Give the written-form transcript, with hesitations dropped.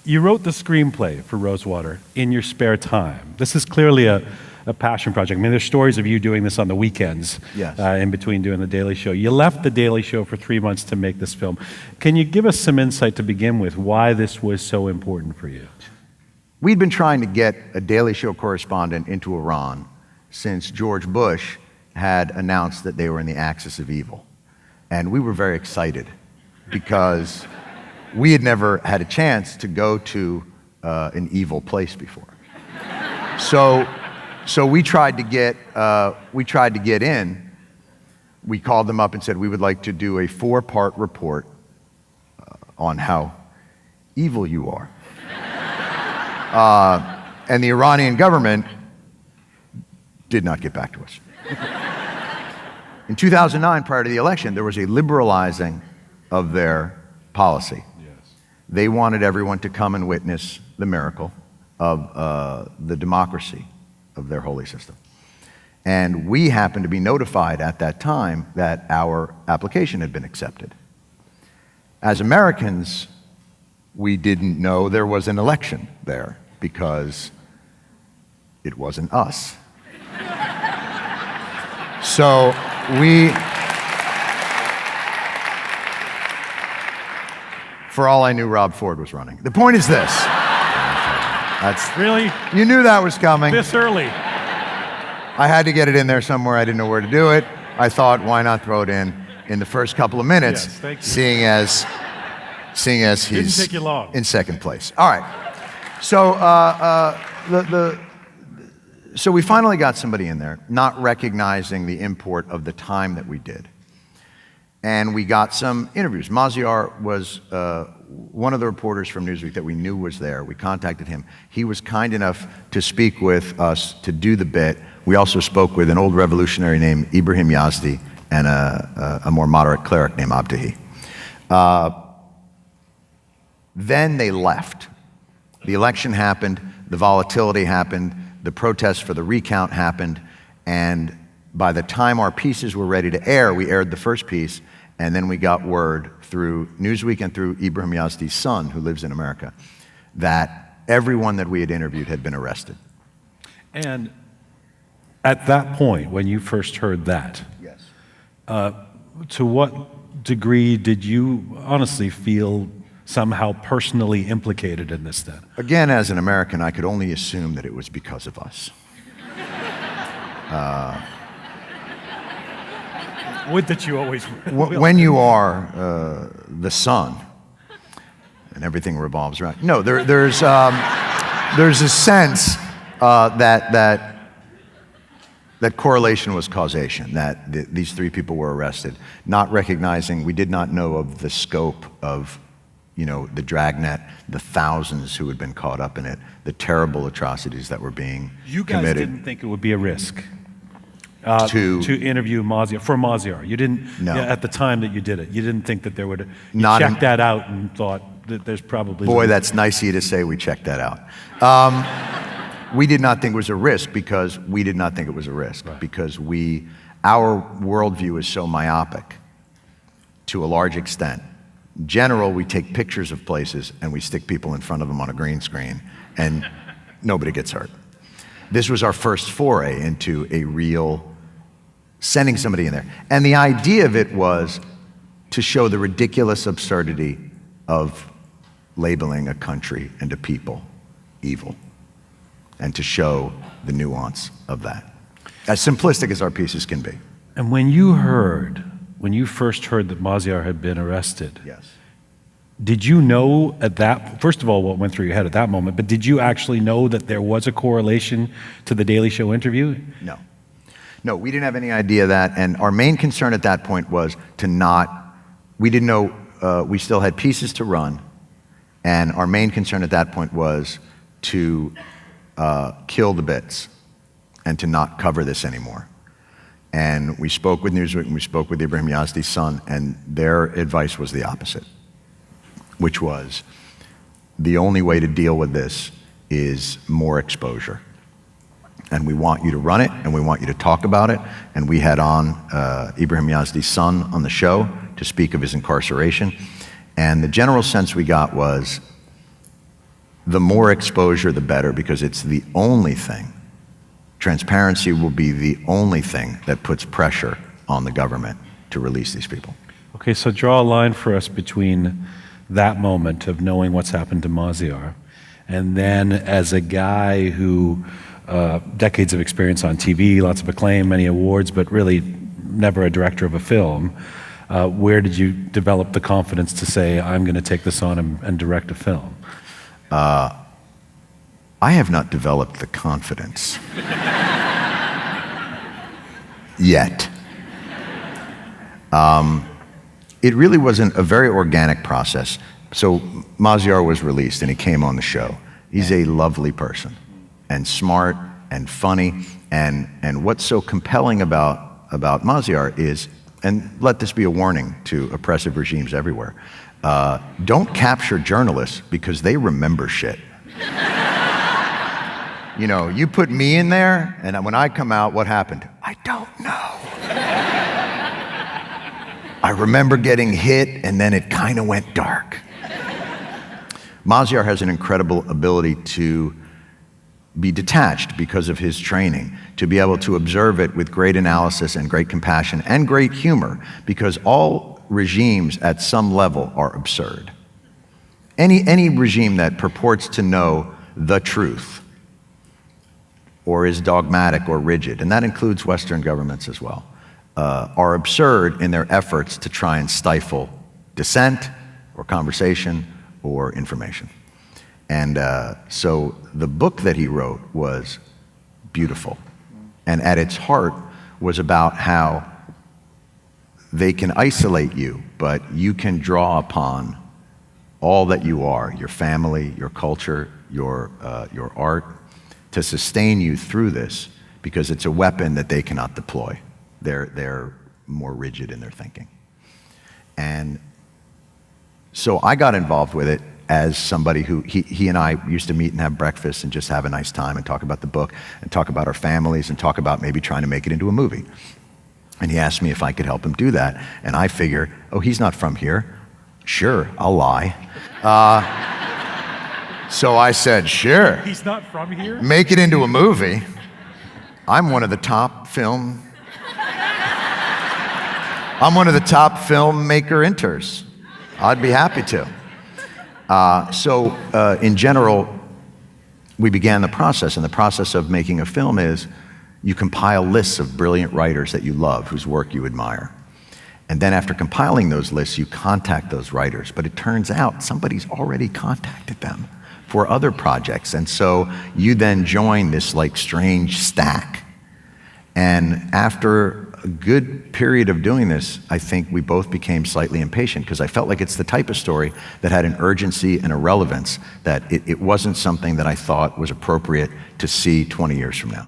You wrote the screenplay for Rosewater in your spare time. This is clearly a passion project. I mean, there's stories of you doing this on the weekends, Yes. In between doing The Daily Show. You left The Daily Show for 3 months to make this film. Can you give us some insight to begin with why this was so important for you? We'd been trying to get a Daily Show correspondent into Iran since George Bush had announced that they were in the axis of evil. And we were very excited because we had never had a chance to go to an evil place before. So we tried to get in. We called them up and said we would like to do a 4-part report on how evil you are. And the Iranian government did not get back to us. In 2009, prior to the election, there was a liberalizing of their policy. Yes. They wanted everyone to come and witness the miracle of the democracy of their holy system. And we happened to be notified at that time that our application had been accepted. As Americans, we didn't know there was an election there because it wasn't us. So for all I knew, Rob Ford was running. The point is this. Really? You knew that was coming. This early? I had to get it in there somewhere. I didn't know where to do it. I thought, why not throw it in the first couple of minutes, Yes, thank you. seeing as he's Didn't take you long. in second place. All right. So so we finally got somebody in there, not recognizing the import of the time that we did. And we got some interviews. Maziar was one of the reporters from Newsweek that we knew was there. We contacted him. He was kind enough to speak with us to do the bit. We also spoke with an old revolutionary named Ibrahim Yazdi and a more moderate cleric named Abduhi. Then they left. The election happened, the volatility happened, the protests for the recount happened, and by the time our pieces were ready to air, we aired the first piece, and then we got word through Newsweek and through Ibrahim Yazdi's son, who lives in America, that everyone that we had interviewed had been arrested. And at that point, when you first heard that, Yes. to what degree did you honestly feel somehow personally implicated in this then? Again, as an American, I could only assume that it was because of us. Would that you always When you are the sun, and everything revolves around. No, there's a sense that correlation was causation, that these 3 people were arrested, not recognizing, we did not know of the scope of, the dragnet, the thousands who had been caught up in it, the terrible atrocities that were being You guys committed. didn't think it would be a risk To interview Maziar, for Maziar. You didn't, No. at the time that you did it, you didn't think that there would, you Not checked in- that out and thought that there's probably... Boy, that's nice of you to say we checked that out. We did not think it was a risk because we did not think it was a risk. Right. Because our worldview is so myopic to a large extent. In general, we take pictures of places and we stick people in front of them on a green screen and nobody gets hurt. This was our first foray into a real sending somebody in there. And the idea of it was to show the ridiculous absurdity of labeling a country and a people evil, and to show the nuance of that. As simplistic as our pieces can be. And when you first heard that Maziar had been arrested, Yes. did you know first of all, what went through your head at that moment, but did you actually know that there was a correlation to the Daily Show interview? No. No, we didn't have any idea of that, and our main concern at that point was we didn't know, we still had pieces to run, and our main concern at that point was to kill the bits and to not cover this anymore. And we spoke with Newsweek and we spoke with Ibrahim Yazdi's son, and their advice was the opposite, which was the only way to deal with this is more exposure. And we want you to run it, and we want you to talk about it. And we had on Ibrahim Yazdi's son on the show to speak of his incarceration. And the general sense we got was, the more exposure, the better, because it's the only thing. Transparency will be the only thing that puts pressure on the government to release these people. Okay, so draw a line for us between that moment of knowing what's happened to Maziar, and then as a guy who, decades of experience on TV, lots of acclaim, many awards, but really never a director of a film, where did you develop the confidence to say, I'm going to take this on and direct a film? I have not developed the confidence yet. It really wasn't a very organic process. So Maziar was released and he came on the show. He's a lovely person and smart and funny. And what's so compelling about Maziar is, and let this be a warning to oppressive regimes everywhere, don't capture journalists because they remember shit. You know, you put me in there, and when I come out, what happened? I don't know. I remember getting hit, and then it kind of went dark. Maziar has an incredible ability to be detached because of his training, to be able to observe it with great analysis and great compassion and great humor, because all regimes at some level are absurd. Any regime that purports to know the truth or is dogmatic or rigid, and that includes Western governments as well, are absurd in their efforts to try and stifle dissent or conversation or information. And so the book that he wrote was beautiful, and at its heart was about how they can isolate you, but you can draw upon all that you are, your family, your culture, your art, to sustain you through this, because it's a weapon that they cannot deploy. They're more rigid in their thinking. And so I got involved with it as somebody who, he and I used to meet and have breakfast and just have a nice time and talk about the book and talk about our families and talk about maybe trying to make it into a movie. And he asked me if I could help him do that. And I figure, oh, he's not from here. Sure, I'll lie. So I said, sure. He's not from here? Make it into a movie. I'm one of the top filmmaker interns. I'd be happy to. So in general, we began the process, and the process of making a film is you compile lists of brilliant writers that you love, whose work you admire. And then after compiling those lists, you contact those writers. But it turns out somebody's already contacted them for other projects. And so you then join this like strange stack. And after a good period of doing this, I think we both became slightly impatient, because I felt like it's the type of story that had an urgency and a relevance that it wasn't something that I thought was appropriate to see 20 years from now.